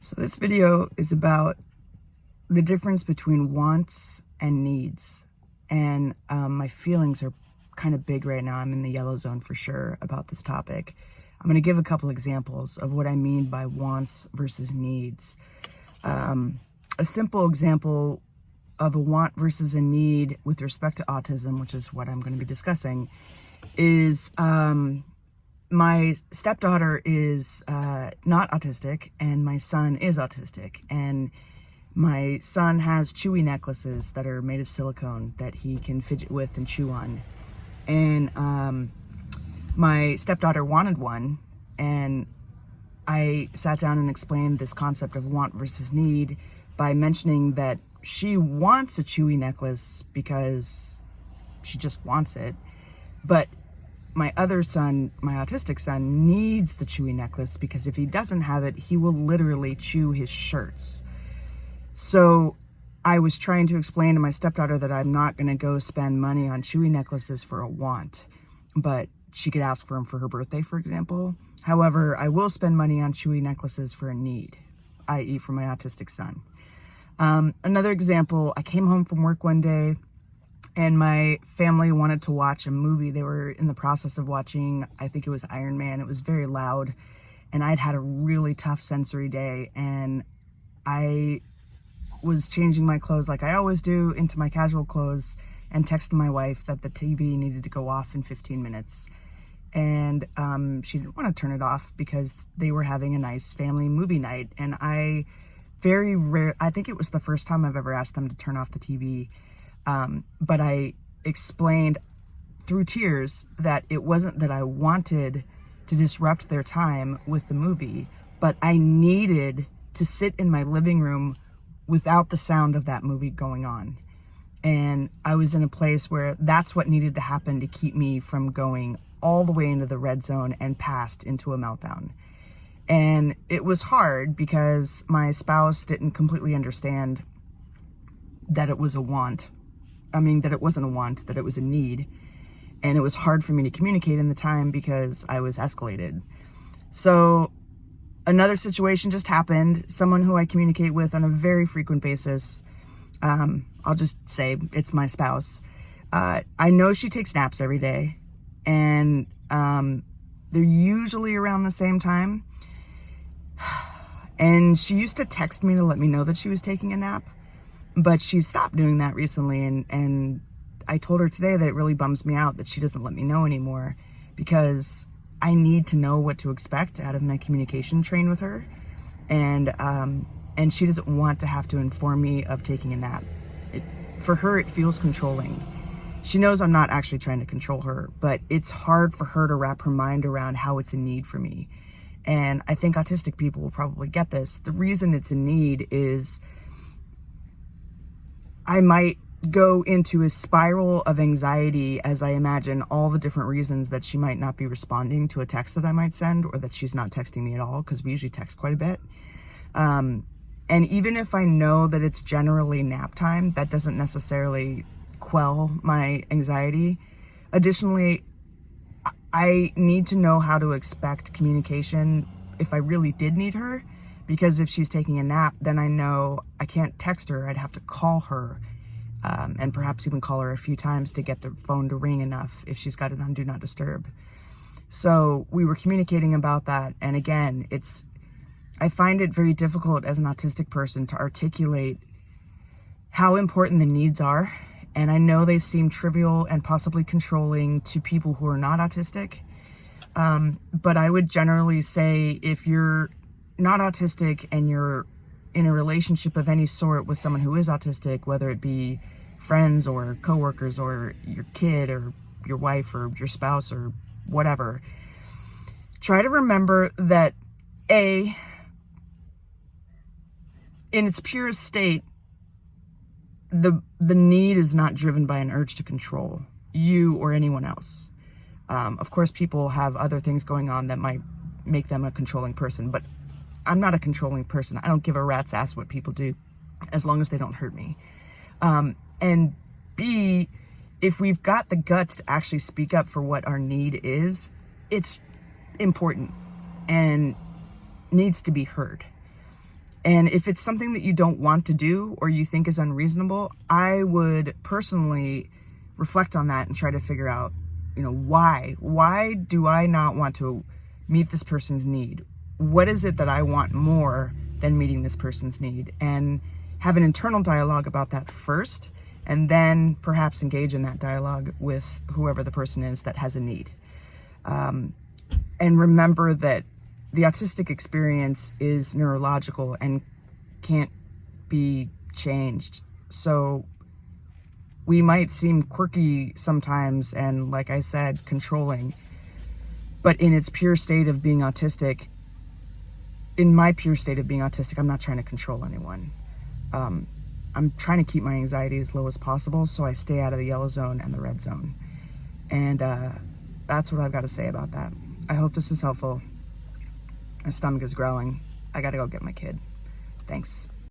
So this video is about the difference between wants and needs. And my feelings are kind of big right now. I'm in the yellow zone for sure about this topic. I'm going to give a couple examples of what I mean by wants versus needs. A simple example of a want versus a need with respect to autism, which is what I'm going to be discussing, is my stepdaughter is not autistic and my son is autistic, and my son has chewy necklaces that are made of silicone that he can fidget with and chew on, and my stepdaughter wanted one, and I sat down and explained this concept of want versus need by mentioning that she wants a chewy necklace because she just wants it, but my other son, my autistic son, needs the chewy necklace because if he doesn't have it, he will literally chew his shirts. So I was trying to explain to my stepdaughter that I'm not going to go spend money on chewy necklaces for a want, but she could ask for them for her birthday, for example. However, I will spend money on chewy necklaces for a need, i.e. for my autistic son. Another example, I came home from work one day and my family wanted to watch a movie. They were in the process of watching, I think it was Iron Man. It was very loud, and I'd had a really tough sensory day, and I was changing my clothes like I always do into my casual clothes and texted my wife that the TV needed to go off in 15 minutes. And she didn't want to turn it off because they were having a nice family movie night. And I think it was the first time I've ever asked them to turn off the TV. But I explained through tears that it wasn't that I wanted to disrupt their time with the movie, but I needed to sit in my living room without the sound of that movie going on. And I was in a place where that's what needed to happen to keep me from going all the way into the red zone and past into a meltdown. And it was hard because my spouse didn't completely understand that it was a want. That it wasn't a want, that it was a need. And it was hard for me to communicate in the time because I was escalated. So another situation just happened. Someone who I communicate with on a very frequent basis, I'll just say it's my spouse. I know she takes naps every day, and they're usually around the same time. And she used to text me to let me know that she was taking a nap, but she stopped doing that recently, and I told her today that it really bums me out that she doesn't let me know anymore, because I need to know what to expect out of my communication train with her, and she doesn't want to have to inform me of taking a nap. For her, it feels controlling. She knows I'm not actually trying to control her, but it's hard for her to wrap her mind around how it's a need for me. And I think autistic people will probably get this. The reason it's a need is I might go into a spiral of anxiety as I imagine all the different reasons that she might not be responding to a text that I might send, or that she's not texting me at all, because we usually text quite a bit. And even if I know that it's generally nap time, that doesn't necessarily quell my anxiety. Additionally, I need to know how to expect communication if I really did need her, because if she's taking a nap, then I know I can't text her. I'd have to call her, and perhaps even call her a few times to get the phone to ring enough if she's got it on Do Not Disturb. So we were communicating about that, and again, I find it very difficult as an autistic person to articulate how important the needs are. And I know they seem trivial and possibly controlling to people who are not autistic. But I would generally say if you're not autistic and you're in a relationship of any sort with someone who is autistic, whether it be friends or coworkers or your kid or your wife or your spouse or whatever, try to remember that in its purest state, the need is not driven by an urge to control you or anyone else. Of course, people have other things going on that might make them a controlling person, but I'm not a controlling person. I don't give a rat's ass what people do as long as they don't hurt me. And B, if we've got the guts to actually speak up for what our need is, it's important and needs to be heard. And if it's something that you don't want to do or you think is unreasonable, I would personally reflect on that and try to figure out, why? Why do I not want to meet this person's need? What is it that I want more than meeting this person's need? And have an internal dialogue about that first, and then perhaps engage in that dialogue with whoever the person is that has a need. And remember that the autistic experience is neurological and can't be changed. So we might seem quirky sometimes and, like I said, controlling, but in its pure state of being autistic, in my pure state of being autistic, I'm not trying to control anyone. I'm trying to keep my anxiety as low as possible so I stay out of the yellow zone and the red zone. And that's what I've got to say about that. I hope this is helpful. My stomach is growling. I gotta go get my kid. Thanks.